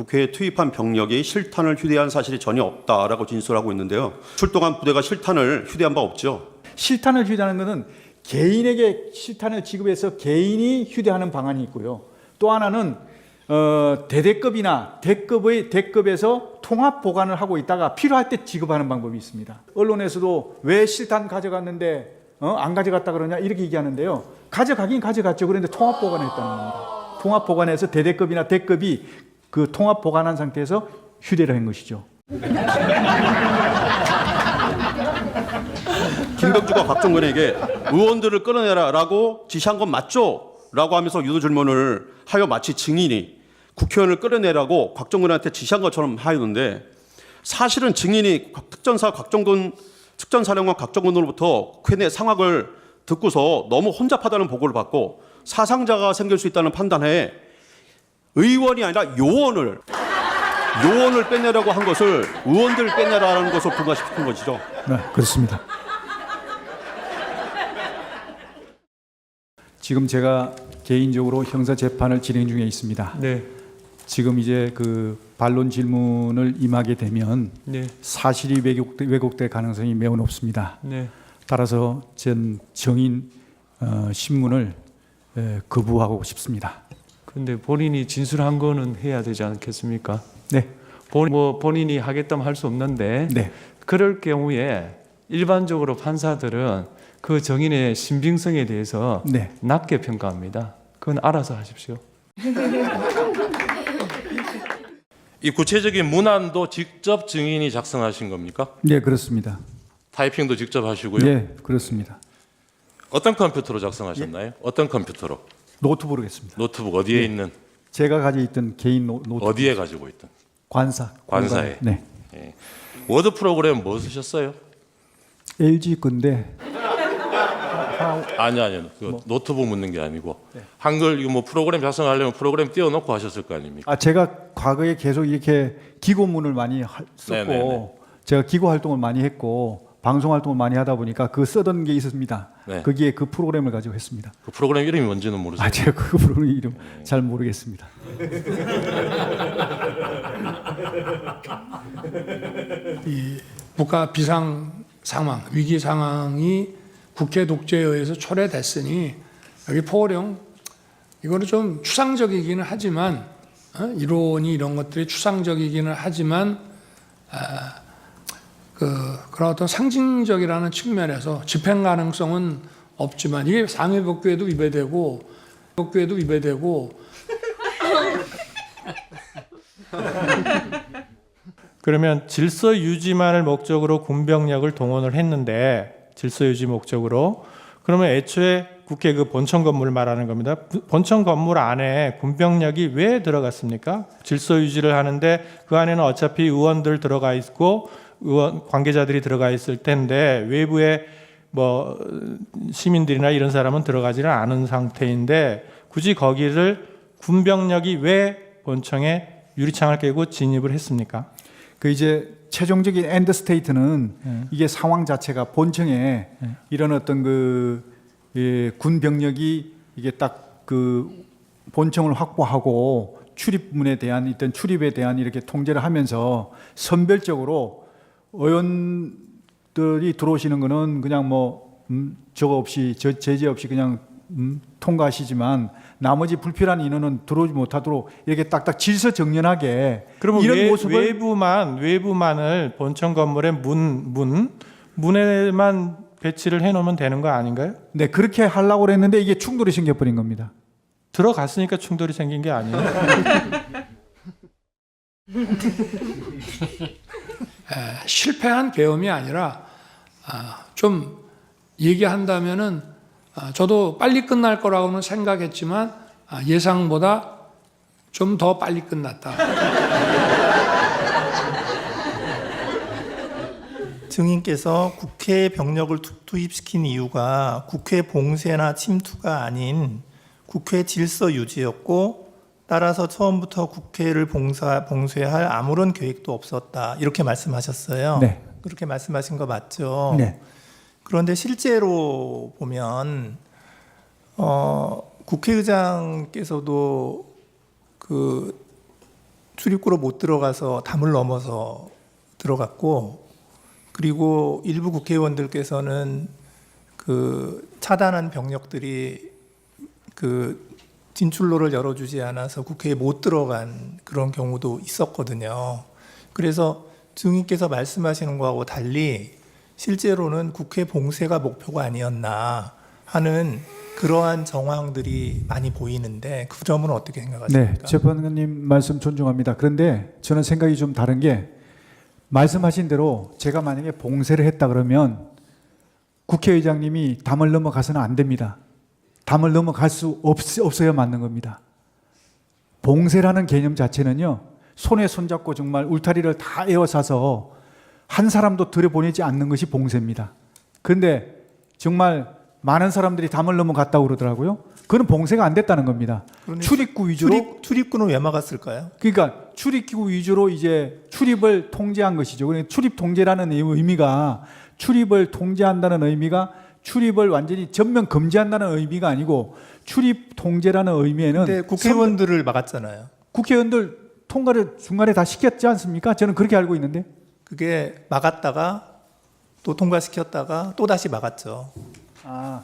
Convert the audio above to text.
국회에 투입한 병력이 실탄을 휴대한 사실이 전혀 없다라고 진술하고 있는데요. 출동한 부대가 실탄을 휴대한 바 없죠. 실탄을 휴대하는 것은 개인에게 실탄을 지급해서 개인이 휴대하는 방안이 있고요. 또 하나는 대대급이나 대급에서 통합 보관을 하고 있다가 필요할 때 지급하는 방법이 있습니다. 언론에서도 왜 실탄 가져갔는데 안 가져갔다 그러냐 이렇게 얘기하는데요. 가져가긴 가져갔죠. 그런데 통합 보관했다는 겁니다. 통합 보관해서 대대급이나 대급이 그 통합 보관한 상태에서 휴대를 한 것이죠. 김병주가 곽종근에게 의원들을 끌어내라라고 지시한 건 맞죠? 라고 하면서 유도 질문을 하여 마치 증인이 국회의원을 끌어내라고 곽종근한테 지시한 것처럼 하였는데, 사실은 증인이 특전사령관 곽종근으로부터 국회 내 상황을 듣고서 너무 혼잡하다는 보고를 받고 사상자가 생길 수 있다는 판단에 의원이 아니라 요원을 빼내라고 한 것을 의원들 빼내라는 것을 부과시킨 것이죠. 네, 그렇습니다. 지금 제가 개인적으로 형사 재판을 진행 중에 있습니다. 네. 지금 이제 그 반론 질문을 임하게 되면 네. 사실이 왜곡될 가능성이 매우 높습니다. 네. 따라서 전 정인 신문을 거부하고 싶습니다. 근데 본인이 진술한 거는 해야 되지 않겠습니까? 네. 본인이 하겠다면 할 수 없는데 네. 그럴 경우에 일반적으로 판사들은 그 정인의 신빙성에 대해서 네. 낮게 평가합니다. 그건 알아서 하십시오. 이 구체적인 문안도 직접 증인이 작성하신 겁니까? 네, 그렇습니다. 타이핑도 직접 하시고요. 네, 그렇습니다. 어떤 컴퓨터로 작성하셨나요? 어떤 컴퓨터로? 노트북으로겠습니다. 노트북 어디에 있는? 제가 가지고 있던 개인 노트북. 어디에 가지고 있던? 관사에. 네. 예. 워드 프로그램 뭐 쓰셨어요? LG 건데. 아니요. 그 노트북 묻는 게 아니고 한글 이거 뭐 프로그램 작성하려면 프로그램 띄워놓고 하셨을 거 아닙니까? 제가 과거에 계속 이렇게 기고문을 많이 썼고, 네네네. 제가 기고 활동을 많이 했고, 방송 활동을 많이 하다 보니까 그 쓰던 게 있었습니다. 네. 거기에 그 프로그램을 가지고 했습니다. 그 프로그램 이름이 뭔지는 모르세요? 제가 그 프로그램 이름 잘 모르겠습니다. 이 국가 비상 상황, 위기 상황이 국회 독재에 의해서 초래됐으니 여기 포고령 이거는 좀 추상적이기는 하지만 이론이 이런 것들이 추상적이기는 하지만 그런 어떤 상징적이라는 측면에서 집행 가능성은 없지만 이게 상해법규에도 위배되고 그러면 질서 유지만을 목적으로 군병력을 동원을 했는데, 질서 유지 목적으로, 그러면 애초에 국회 그 본청 건물을 말하는 겁니다. 본청 건물 안에 군병력이 왜 들어갔습니까? 질서 유지를 하는데 그 안에는 어차피 의원들 들어가 있고 의원 관계자들이 들어가 있을 텐데 외부에 뭐 시민들이나 이런 사람은 들어가지는 않은 상태인데 굳이 거기를 군병력이 왜 본청에 유리창을 깨고 진입을 했습니까? 그 이제 최종적인 엔드 스테이트는 이게 상황 자체가 본청에 이런 어떤 군 병력이 이게 딱 그 본청을 확보하고 출입문에 대한 어떤 출입에 대한 이렇게 통제를 하면서 선별적으로 의원들이 들어오시는 거는 그냥 뭐 저거 없이 제재 없이 그냥 통과하시지만 나머지 불필요한 인원은 들어오지 못하도록 이렇게 딱딱 질서 정연하게 그러면 이런 모습을 외부만을 본청 건물의 문에만 배치를 해놓으면 되는 거 아닌가요? 네, 그렇게 하려고 그랬는데 이게 충돌이 생겨버린 겁니다. 들어갔으니까 충돌이 생긴 게 아니에요. 실패한 계엄이 아니라 좀 얘기한다면은 저도 빨리 끝날 거라고는 생각했지만 예상보다 좀 더 빨리 끝났다. 증인께서 국회에 병력을 투입시킨 이유가 국회 봉쇄나 침투가 아닌 국회 질서 유지였고 따라서 처음부터 국회를 봉쇄할 아무런 계획도 없었다. 이렇게 말씀하셨어요. 네. 그렇게 말씀하신 거 맞죠? 네. 그런데 실제로 보면 국회의장께서도 그 출입구로 못 들어가서 담을 넘어서 들어갔고, 그리고 일부 국회의원들께서는 그 차단한 병력들이 그 진출로를 열어주지 않아서 국회에 못 들어간 그런 경우도 있었거든요. 그래서 증인께서 말씀하시는 거하고 달리 실제로는 국회 봉쇄가 목표가 아니었나 하는 그러한 정황들이 많이 보이는데 그 점은 어떻게 생각하십니까? 네, 재판관님 말씀 존중합니다. 그런데 저는 생각이 좀 다른 게 말씀하신 대로 제가 만약에 봉쇄를 했다 그러면 국회의장님이 담을 넘어가서는 안 됩니다. 담을 넘어갈 수 없어야 맞는 겁니다. 봉쇄라는 개념 자체는요, 손에 손잡고 정말 울타리를 다 에워싸서 한 사람도 들여보내지 않는 것이 봉쇄입니다. 그런데 정말 많은 사람들이 담을 넘어갔다고 그러더라고요. 그건 봉쇄가 안 됐다는 겁니다. 출입구 위주로. 출입구는 왜 막았을까요? 그러니까 출입구 위주로 이제 출입을 통제한 것이죠. 그러니까 출입 통제라는 의미가 출입을 통제한다는 의미가 출입을 완전히 전면 금지한다는 의미가 아니고 출입 통제라는 의미에는 근데 국회의원들을 막았잖아요. 국회의원들 통과를 중간에 다 시켰지 않습니까? 저는 그렇게 알고 있는데. 그게 막았다가 또 통과시켰다가 또 다시 막았죠. 아,